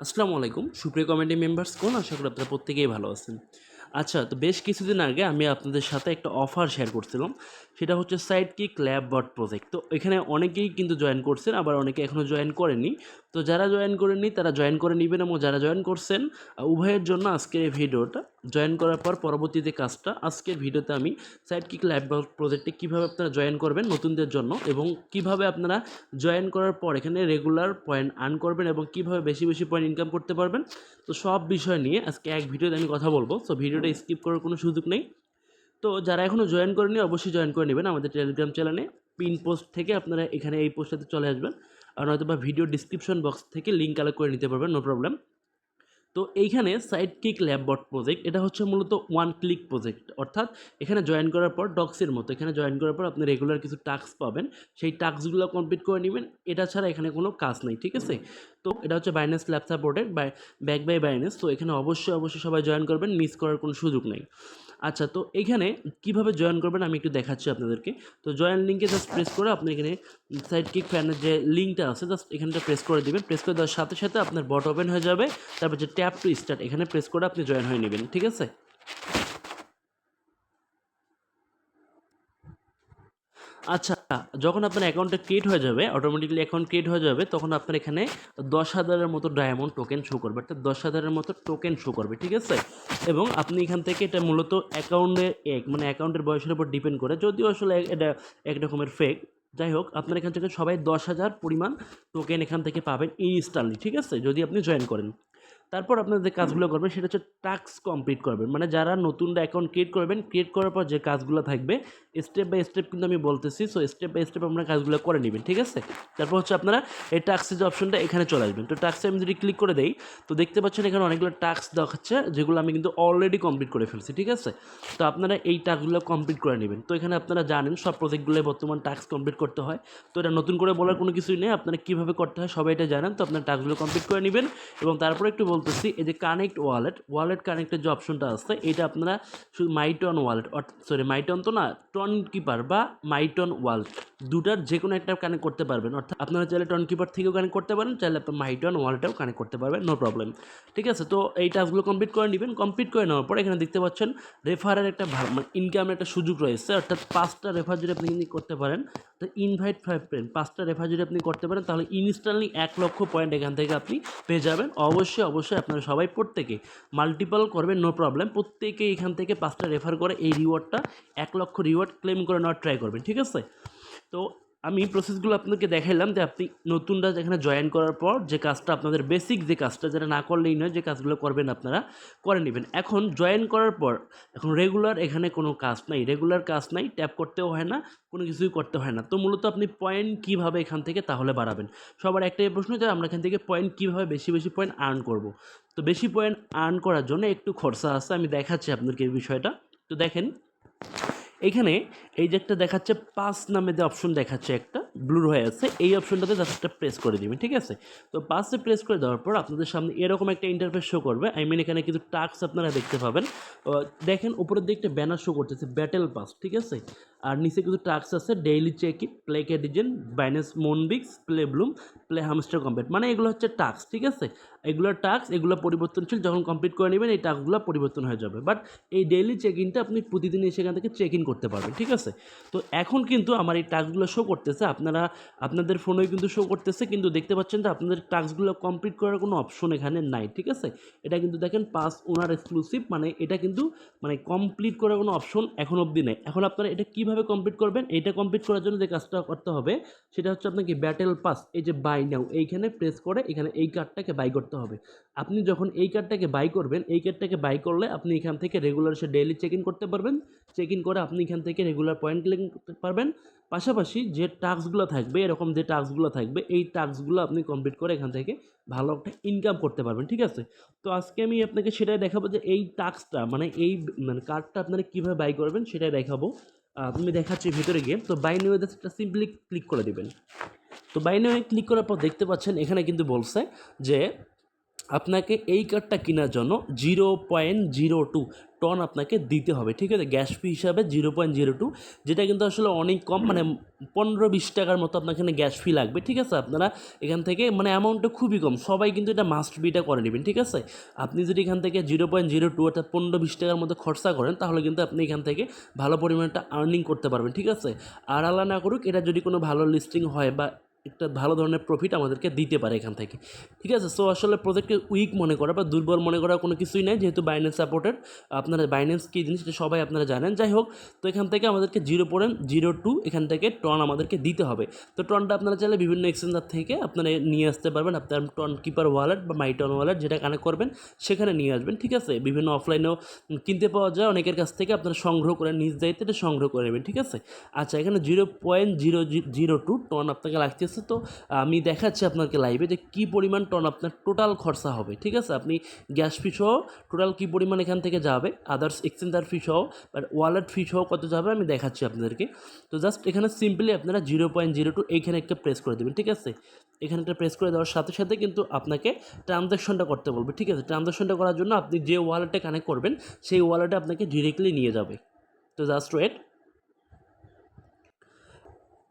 আসসালামু আলাইকুম সুপ্রিয় কমিটি মেম্বার্স কোন আশা করি আপনারা প্রত্যেকেই ভালো আছেন। আচ্ছা, তো বেশ কিছুদিন আগে আমি আপনাদের সাথে একটা অফার শেয়ার করছিলাম। সেটা হচ্ছে সাইডকিক ল্যাব বট প্রজেক্ট। তো এখানে অনেকেই কিন্তু জয়েন করছেন, আবার অনেকে এখনও জয়েন করেননি। তো যারা জয়েন করেননি তারা জয়েন করে নিবেন, এবং যারা জয়েন করছেন উভয়ের জন্য আজকের এই ভিডিওটা। জয়েন করার পর পরবর্তীতে কাজটা আজকের ভিডিওতে আমি সাইডকিক ল্যাব বট প্রজেক্টে কীভাবে আপনারা জয়েন করবেন নতুনদের জন্য, এবং কিভাবে আপনারা জয়েন করার পর এখানে রেগুলার পয়েন্ট আর্ন করবেন এবং কিভাবে বেশি বেশি পয়েন্ট ইনকাম করতে পারবেন। তো সব বিষয় নিয়ে আজকে এক ভিডিওতে আমি কথা বলবো। সো ভিডিওটা স্কিপ করার কোনো সুযোগ নেই। তো যারা এখনও জয়েন করেনি অবশ্যই জয়েন করে নেবেন আমাদের টেলিগ্রাম চ্যানেলে। পিন পোস্ট থেকে আপনারা এখানে এই পোস্টটাতে চলে আসবেন, আর নয়তো বা ভিডিও ডিসক্রিপশন বক্স থেকে লিঙ্ক কালেক্ট করে নিতে পারবেন, নো প্রবলেম। তো এইখানে সাইডকিক ল্যাব বট প্রজেক্ট এটা হচ্ছে মূলত ওয়ান ক্লিক প্রজেক্ট, অর্থাৎ এখানে জয়েন করার পর ডক্সের মতো এখানে জয়েন করার পর আপনি রেগুলার কিছু টাস্ক পাবেন, সেই টাস্কগুলো কমপ্লিট করে নেবেন। এটা ছাড়া এখানে কোনো কাজ নেই, ঠিক আছে? তো এটা হচ্ছে Binance lab supported by back by Binance. তো এখানে অবশ্যই সবাই জয়েন করবেন, মিস করার কোনো সুযোগ নেই। আচ্ছা, তো এখানে কিভাবে জয়েন করবেন আমি একটু দেখাচ্ছি আপনাদেরকে। তো জয়েন লিঙ্কে জাস্ট প্রেস করে আপনি এখানে সাইডকিক ফ্যানের যে লিঙ্কটা আছে জাস্ট এখানটা প্রেস করে দিবেন। প্রেস করে দেওয়ার সাথে সাথে আপনার বট ওপেন হয়ে যাবে। তারপর যে ট্যাপ টু স্টার্ট এখানে প্রেস করে আপনি জয়েন হয়ে নেবেন, ঠিক আছে? আচ্ছা, যখন আপনার অ্যাকাউন্টটা ক্রিয়েট হয়ে যাবে, অটোমেটিক্যালি অ্যাকাউন্ট ক্রিয়েট হয়ে যাবে, তখন আপনার এখানে 10,000-এর মতো ডায়মন্ড টোকেন শো করবে, অর্থাৎ 10,000-এর মতো টোকেন শো করবে, ঠিক আছে? এবং আপনি এখান থেকে এটা মূলত মানে অ্যাকাউন্টের বয়সের উপর ডিপেন্ড করে, যদিও আসলে এটা এক রকমের ফেক। যাই হোক, আপনার এখান থেকে সবাই 10,000 পরিমাণ টোকেন এখান থেকে পাবেন ইনস্ট্যান্টলি, ঠিক আছে? যদি আপনি জয়েন করেন। তারপর আপনারা যে কাজগুলো করবেন সেটা হচ্ছে টাস্ক কমপ্লিট করবেন। মানে যারা নতুন অ্যাকাউন্ট ক্রিয়েট করবেন, ক্রিয়েট করার পর যে কাজগুলো থাকবে স্টেপ বাই স্টেপ কিন্তু আমি বলতেছি। সো স্টেপ বাই স্টেপ আপনারা কাজগুলো করে নেবেন, ঠিক আছে? তারপর হচ্ছে আপনারা এই টাস্কের যে অপশনটা এখানে চলে আসবেন। তো টাস্কে আমি যদি ক্লিক করে দেই, তো দেখতে পাচ্ছেন এখানে অনেকগুলো টাস্ক দেখাচ্ছে, যেগুলো আমি কিন্তু অলরেডি কমপ্লিট করে ফেলছি, ঠিক আছে? তো আপনারা এই টাস্কগুলো কমপ্লিট করে নেবেন। তো এখানে আপনারা জানেন সব প্রজেক্টগুলো বর্তমান টাস্ক কমপ্লিট করতে হয়। তো এটা নতুন করে বলার কোনো কিছুই নেই, আপনারা কীভাবে করতে হয় সবাই এটা জানেন। তো আপনার টাস্কগুলো কমপ্লিট করে নেবেন। এবং তারপরে একটু বলতেছি, এই যে কানেক্ট ওয়ালেট কানেক্টের যে অপশনটা আছে, এটা আপনারা শুধু মাইটন ওয়ালেট, মাইটন তো না, টন কিপার বা মাইটন ওয়ালেট দুটার যে কোনো একটা কানেক্ট করতে পারবেন। অর্থাৎ আপনারা চাইলে টন কিপার থেকেও কানেক্ট করতে পারেন, চাইলে আপনার মাইটন ওয়ালেটেও কানেক্ট করতে পারবেন, নো প্রবলেম, ঠিক আছে? তো এই টাস্কগুলো কমপ্লিট করে নেবেন। কমপ্লিট করে নেওয়ার পর এখানে দেখতে পাচ্ছেন রেফারের একটা মানে ইনকামের একটা সুযোগ রয়েছে, অর্থাৎ 5টা রেফার যদি আপনি করতে পারেন, তো ইনভাইট 5 ফ্রেন্ড 5টা রেফার যদি আপনি করতে পারেন, তাহলে ইনস্ট্যান্টলি 1,00,000 পয়েন্ট এখান থেকে আপনি পেয়ে যাবেন। অবশ্যই আপনারা সবাই প্রত্যেকে মাল্টিপল করবেন, নো প্রবলেম। প্রত্যেকে এখান থেকে 5টা রেফার করে এই রিওয়ার্ডটা 1,00,000 রিওয়ার্ড ক্লেম করে নেওয়ার ট্রাই করবেন, ঠিক আছে? তো আমি প্রসেসগুলো আপনাকে দেখাইলাম যে আপনি নতুনরা যেখানে জয়েন করার পর যে কাজটা আপনাদের বেসিক যে কাজটা, যেটা না করলেই নয়, যে কাজগুলো করবেন আপনারা করে নেবেন। এখন জয়েন করার পর এখন রেগুলার এখানে কোনো কাজ নাই, রেগুলার কাজ নাই, ট্যাপ করতেও হয় না, কোনো কিছুই করতে হয় না। তো মূলত আপনি পয়েন্ট কীভাবে এখান থেকে তাহলে বাড়াবেন? সবার একটাই প্রশ্ন যে আমরা এখান থেকে পয়েন্ট কীভাবে বেশি বেশি পয়েন্ট আর্ন করব। তো বেশি পয়েন্ট আর্ন করার জন্য একটু খরচা আছে, আমি দেখাচ্ছি আপনাদেরকে এই বিষয়টা। তো দেখেন এইখানে এই যে একটা দেখাচ্ছে পাস নামে যে অপশন দেখাচ্ছে, একটা ব্লুর হয়ে আছে, এই অপশনটাতে জাস্ট একটা প্রেস করে দিবেন, ঠিক আছে? তো পাসে প্রেস করে দেওয়ার পর আপনাদের সামনে এরকম একটা ইন্টারফেস শো করবে। এখানে কিছু টাস্ক আপনারা দেখতে পাবেন। দেখেন উপরের দিকে একটা ব্যানার শো করতেছে ব্যাটেল পাস, ঠিক আছে? আর নিচে কিছু টাস্ক আছে, daily check it, play Catizen, Binance Moonbix, play Blum, play Hamster complete, মানে এগুলো হচ্ছে টাস্ক, ঠিক আছে? এগুলোর টাস্ক, এগুলো পরিবর্তনশীল, যখন কমপ্লিট করে নেবেন এই টাস্কগুলো পরিবর্তন হয়ে যাবে। বাট এই ডেইলি চেক ইনটা আপনি প্রতিদিন সেখান থেকে চেক ইন করতে পারবেন, ঠিক আছে? তো এখন কিন্তু আমার এই টাস্কগুলো শো করতেছে, আপনাদের ফোনেও কিন্তু শো করতেছে, কিন্তু দেখতে পাচ্ছেন যে আপনাদের টাস্কগুলো কমপ্লিট করার কোনো অপশন এখানে নাই, ঠিক আছে? এটা কিন্তু দেখেন পাস ওনার এক্সক্লুসিভ, মানে এটা কিন্তু মানে কমপ্লিট করার কোনো অপশন এখন অবধি নেই। এখন আপনারা এটা কীভাবে কমপ্লিট করবেন? এইটা কমপ্লিট করার জন্য যে কাজটা করতে হবে সেটা হচ্ছে আপনাকে ব্যাটেল পাস, এই যে বাই নাও এইখানে প্রেস করে এখানে এই কার্ডটাকে বাই করতে হবে। আপনি যখন এই কার্ডটাকে বাই করবেন, এই কার্ডটাকে বাই করলে আপনি এখান থেকে রেগুলার সে ডেইলি চেক ইন করতে পারবেন। চেক ইন করে আপনি এখান থেকে রেগুলার পয়েন্ট ক্লেম করতে পারবেন। পাশাপাশি যে টাস্কগুলো থাকবে, এরকম যে টাস্কগুলো থাকবে, এই টাস্কগুলো আপনি কমপ্লিট করে এখান থেকে ভালো একটা ইনকাম করতে পারবেন, ঠিক আছে? তো আজকে আমি আপনাকে সেটাই দেখাবো যে এই টাস্কটা মানে এই মানে কার্ডটা আপনারা কীভাবে বাই করবেন সেটাই দেখাবো। তুমি দেখাচ্ছি ভিতরে গিয়ে। তো buy new just simply click করে দিবেন। তো বাই নিউ ক্লিক করার পর দেখতে পাচ্ছেন এখানে কিন্তু বলছে যে আপনাকে এই কার্ডটা কেনার জন্য 0.02 টন আপনাকে দিতে হবে, ঠিক আছে, গ্যাস ফি হিসাবে 0.02, যেটা কিন্তু আসলে অনেক কম, মানে 15-20 টাকার মতো আপনার এখানে গ্যাস ফি লাগবে, ঠিক আছে। আপনারা এখান থেকে মানে অ্যামাউন্টটা খুবই কম, সবাই কিন্তু এটা মাস্ট বিটা করে নেবেন, ঠিক আছে। আপনি যদি এখান থেকে 0.02 অর্থাৎ 15-20 টাকার মতো খরচা করেন, তাহলে কিন্তু আপনি এখান থেকে ভালো পরিমাণটা আর্নিং করতে পারবেন, ঠিক আছে। আর আল্লাহ না করুক এটা যদি কোনো ভালো লিস্টিং হয় বা একটা ভালো ধরনের প্রফিট আমাদেরকে দিতে পারে এখান থেকে, ঠিক আছে। সো আসলে প্রজেক্টকে উইক মনে করা বা দুর্বল মনে করা কোনো কিছুই নেই, যেহেতু বাইন্যান্স সাপোর্টেড। আপনারা বাইন্যান্স কী জিনিস এটা সবাই আপনারা জানেন। যাই হোক, তো এখান থেকে আমাদেরকে 0.02 এখান থেকে টন আমাদেরকে দিতে হবে। তো টনটা আপনারা চাইলে বিভিন্ন এক্সচেঞ্জার থেকে আপনারা নিয়ে আসতে পারবেন, আপনার টন কিপার ওয়ালেট বা মাই টন ওয়ালেট যেটা কানেক্ট করবেন সেখানে নিয়ে আসবেন, ঠিক আছে। বিভিন্ন অফলাইনেও কিনতে পাওয়া যায় অনেকের কাছ থেকে, আপনারা সংগ্রহ করে নিজ দায়িত্বে এটা সংগ্রহ করে নেবেন, ঠিক আছে। আচ্ছা, এখানে 0.002 টন আপনাকে লাগতেছে। তো আমি দেখাচ্ছি আপনাকে লাইভে যে কী পরিমাণ টন আপনার টোটাল খরচা হবে, ঠিক আছে। আপনি গ্যাস ফি সহ টোটাল কী পরিমাণ এখান থেকে যাবে, আদার্স এক্সচেঞ্জার ফি সহ বা ওয়ালেট ফি সহ কত যাবে আমি দেখাচ্ছি আপনাদেরকে। তো জাস্ট এখানে সিম্পলি আপনারা 0.02 এইখানে একটা প্রেস করে দেবেন, ঠিক আছে। এখানে একটা প্রেস করে দেওয়ার সাথে সাথে কিন্তু আপনাকে ট্রানজ্যাকশনটা করতে বলবে, ঠিক আছে। ট্রানজ্যাকশনটা করার জন্য আপনি যে ওয়ালেটে কানেক্ট করবেন সেই ওয়ালেটে আপনাকে ডিরেক্টলি নিয়ে যাবে। তো জাস্ট ওয়েট।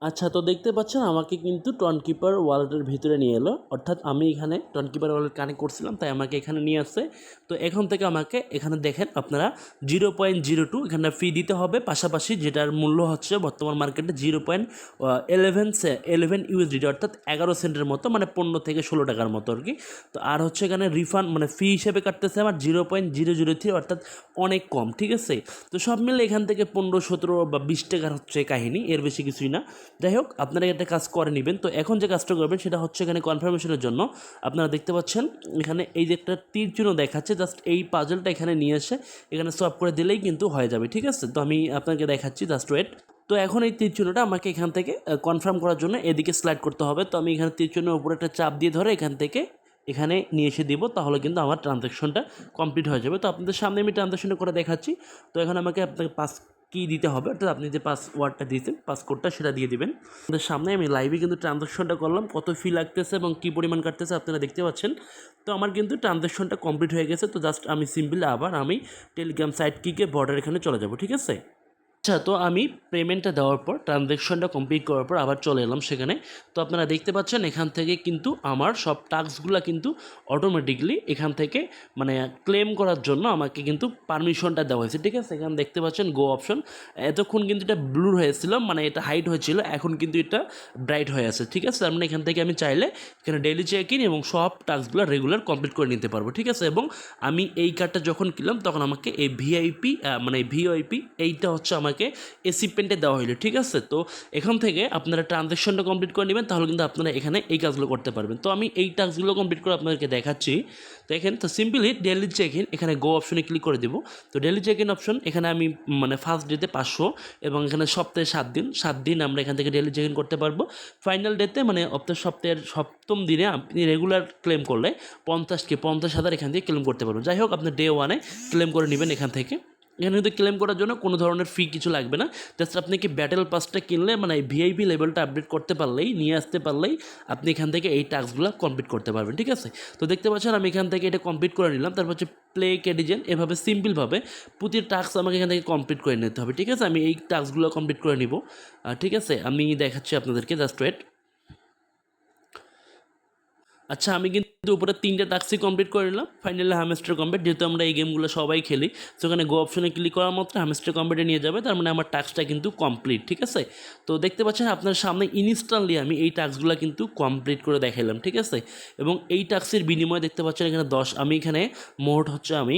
আচ্ছা, তো দেখতে পাচ্ছেন আমাকে কিন্তু টনকিপার ওয়ালেটের ভিতরে নিয়ে এলো, অর্থাৎ আমি এখানে টনকিপার ওয়ালেট কানেক্ট করছিলাম তাই আমাকে এখানে নিয়ে আসছে। তো এখন থেকে আমাকে এখানে দেখেন আপনারা 0.02 এখানে ফি দিতে হবে, পাশাপাশি যেটার মূল্য হচ্ছে বর্তমান মার্কেটে 0.11 ইউএসডি, অর্থাৎ 11 সেন্টের মতো, মানে 15 থেকে 16 টাকার মতো আর কি। তো আর হচ্ছে এখানে রিফান্ড মানে ফি হিসেবে কাটতেছে আমার 0.003, অর্থাৎ অনেক কম, ঠিক আছে। তো সব মিলে এখান থেকে 15-17 বা 20 টাকার হচ্ছে কাহিনী, এর বেশি কিছুই না। যাই হোক, আপনারা একটা কাজ করে নেবেন। তো এখন যে কাজটা করবেন সেটা হচ্ছে এখানে কনফার্মেশনের জন্য আপনারা দেখতে পাচ্ছেন এখানে এই যে একটা তীর চিহ্ন দেখাচ্ছে, জাস্ট এই পাজলটা এখানে নিয়ে এসে এখানে সোয়াপ করে দিলেই কিন্তু হয়ে যাবে, ঠিক আছে। তো আমি আপনাকে দেখাচ্ছি, জাস্ট ওয়েট। তো এখন এই তীর চিহ্নটা আমাকে এখান থেকে কনফার্ম করার জন্য এদিকে স্লাইড করতে হবে। তো আমি এখানে তীর চিহ্নের উপরে একটা চাপ দিয়ে ধরে এখান থেকে এখানে নিয়ে এসে দিব, তাহলে কিন্তু আমার ট্রানজ্যাকশনটা কমপ্লিট হয়ে যাবে। তো আপনাদের সামনে আমি ট্রানজ্যাকশনটা করে দেখাচ্ছি। তো এখন আমাকে আপনাকে কি দিতে হবে, অর্থাৎ আপনি যে পাসওয়ার্ডটা দিয়েছেন পাসকোডটা সেটা দিয়ে দিবেন। আপনাদের সামনে আমি লাইভে কিন্তু ট্রানজ্যাকশনটা করলাম, কত ফি লাগতেছে এবং কী পরিমাণ কাটতেছে আপনারা দেখতে পাচ্ছেন। তো আমার কিন্তু ট্রানজ্যাকশনটা কমপ্লিট হয়ে গেছে। তো জাস্ট আমি সিম্পলি আবার আমি টেলিগ্রাম সাইট কিকে বর্ডার এখানে চলে যাব, ঠিক আছে। আচ্ছা, তো আমি পেমেন্টটা দেওয়ার পর ট্রানজ্যাকশনটা কমপ্লিট করার পর আবার চলে এলাম সেখানে। তো আপনারা দেখতে পাচ্ছেন এখান থেকে কিন্তু আমার সব টাস্কগুলো কিন্তু অটোমেটিকলি এখান থেকে মানে ক্লেম করার জন্য আমাকে কিন্তু পারমিশনটা দেওয়া হয়েছে, ঠিক আছে। এখানে দেখতে পাচ্ছেন গো অপশন, এতক্ষণ কিন্তু এটা ব্লুর হয়েছিল, মানে এটা হাইট হয়েছিল, এখন কিন্তু এটা ব্রাইট হয়ে আছে, ঠিক আছে। তার মানে এখান থেকে আমি চাইলে এখানে ডেইলি চেক ইন এবং সব টাস্কগুলো রেগুলার কমপ্লিট করে নিতে পারবো, ঠিক আছে। এবং আমি এই কার্ডটা যখন কিনলাম তখন আমাকে এই ভিআইপি মানে ভিওআইপি এইটা হচ্ছে আমাকে এসিপেন্টে দেওয়া হইলো, ঠিক আছে। তো এখান থেকে আপনারা ট্রানজ্যাকশনটা কমপ্লিট করে নেবেন, তাহলে কিন্তু আপনারা এখানে এই কাজগুলো করতে পারবেন। তো আমি এই টাস্কগুলো কমপ্লিট করে আপনাদেরকে দেখাচ্ছি। তো এখানে তো সিম্পলি ডেইলি চেক ইন, এখানে গো অপশনে ক্লিক করে দেবো। তো ডেইলি চেক ইন অপশন এখানে আমি মানে ফার্স্ট ডেতে 500 এবং এখানে সপ্তাহে 7 দিন আমরা এখান থেকে ডেইলি চেক ইন করতে পারবো। ফাইনাল ডেতে মানে সপ্তাহের সপ্তম দিনে আপনি রেগুলার ক্লেম করলে 50,000 এখান থেকে ক্লেম করতে পারবেন। যাই হোক, আপনি ডে 1 ক্লেম করে নেবেন এখান থেকে। এখানে কিন্তু ক্লেম করার জন্য কোনো ধরনের ফি কিছু লাগবে না, জাস্ট আপনি কি ব্যাটেল পাসটা কিনলে মানে ভিআইপি লেভেলটা আপডেট করতে পারলেই, নিয়ে আসতে পারলেই আপনি এখান থেকে এই টাস্কগুলো কমপ্লিট করতে পারবেন, ঠিক আছে। তো দেখতে পাচ্ছেন আমি এখান থেকে এটা কমপ্লিট করে নিলাম। তারপর হচ্ছে প্লে ক্যাডিজেন, এভাবে সিম্পলভাবে প্রতিটি টাস্ক আমাকে এখান থেকে কমপ্লিট করে নিতে হবে, ঠিক আছে। আমি এই টাস্কগুলো কমপ্লিট করে নিব, ঠিক আছে। আমি দেখাচ্ছি আপনাদেরকে, জাস্ট ওয়েট। আচ্ছা, আমি কিন্তু উপরে 3টে টাস্কই কমপ্লিট করে নিলাম। ফাইনালি হ্যামস্টার কমপ্লিট, যেহেতু আমরা এই গেমগুলো সবাই খেলি, তো ওখানে গো অপশনে ক্লিক করার মাত্র হ্যামস্টার কমপ্লিটে নিয়ে যাবে, তার মানে আমার টাস্কটা কিন্তু কমপ্লিট, ঠিক আছে। তো দেখতে পাচ্ছেন আপনার সামনে ইনস্ট্যান্টলি আমি এই টাস্কগুলো কিন্তু কমপ্লিট করে দেখাইলাম, ঠিক আছে। এবং এই টাস্কের বিনিময়ে দেখতে পাচ্ছেন এখানে আমি এখানে মোট হচ্ছে আমি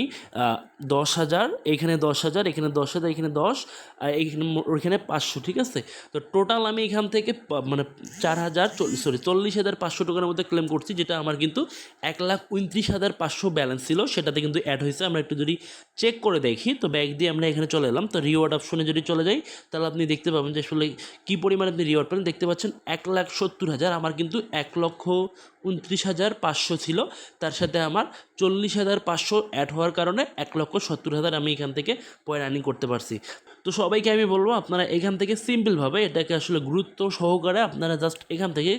10,000, এখানে 10,000, এখানে 10,000, এখানে 10, আর ওইখানে 500, ঠিক আছে। তো টোটাল আমি এখান থেকে মানে 40,500 টাকার মধ্যে ক্লেম করছি, যেটা আমার কিন্তু 1,29,500 ব্যালেন্স ছিল, সেটাতে কিন্তু অ্যাড হয়েছে। আমরা একটু যদি চেক করে দেখি, তো ব্যাক দিয়ে আমরা এখানে চলে এলাম। তো রিওয়ার্ড অপশনে যদি চলে যাই, তাহলে আপনি দেখতে পাবেন যে আসলে কী পরিমাণে আপনি রিওয়ার্ড পাবেন। দেখতে পাচ্ছেন 1,70,000, আমার কিন্তু 1,29,500 ছিল, তার সাথে আমার 40,500 অ্যাড হওয়ার কারণে 1,70,000 আমি এখান থেকে পয়েন্ট আর্নিং করতে পারছি। তো সবাইকে আমি বলবো আপনারা এখান থেকে সিম্পলভাবে এটাকে আসলে গুরুত্ব সহকারে আপনারা জাস্ট এখান থেকে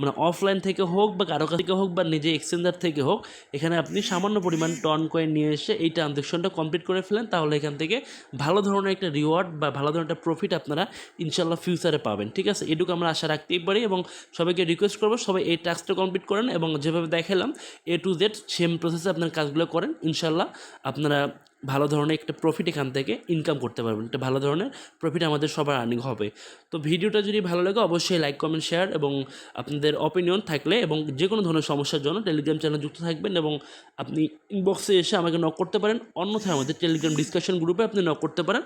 মানে অফলাইন থেকে হোক বা কারো কাছ থেকে হোক বা নিজে এক্সচেঞ্জার থেকে হোক, এখানে আপনি সামান্য পরিমাণ টন কয়েন নিয়ে এসে এই ট্রানজ্যাকশনটা কমপ্লিট করে ফেলেন, তাহলে এখান থেকে ভালো ধরনের একটা রিওয়ার্ড বা ভালো ধরনের একটা প্রফিট আপনারা ইনশাল্লাহ ফিউচারে পাবেন। ঠিক আছে, এটুকু আমরা আশা রাখতেই পারি এবং সবাইকে রিকোয়েস্ট করবো সবাই এই টাস্কটা কমপ্লিট করেন এবং যেভাবে দেখালাম A to Z সেম প্রসেসে আপনার কাজগুলো করেন। ইনশাল্লাহ আপনারা ভালো ধরনের একটা প্রফিট এখান থেকে ইনকাম করতে পারবেন, একটা ভালো ধরনের প্রফিট আমাদের সবার আর্নিং হবে। তো ভিডিওটা যদি ভালো লাগে অবশ্যই লাইক কমেন্ট শেয়ার এবং আপনাদের অপিনিয়ন থাকলে এবং যে কোনো ধরনের সমস্যার জন্য টেলিগ্রাম চ্যানেল যুক্ত থাকবেন এবং আপনি ইনবক্সে এসে আমাকে নক করতে পারেন, অন্যথায় আমাদের টেলিগ্রাম ডিসকাশন গ্রুপে আপনি নক করতে পারেন।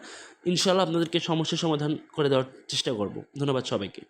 ইনশাল্লাহ আপনাদেরকে সমস্যার সমাধান করে দেওয়ার চেষ্টা করব। ধন্যবাদ সবাইকে।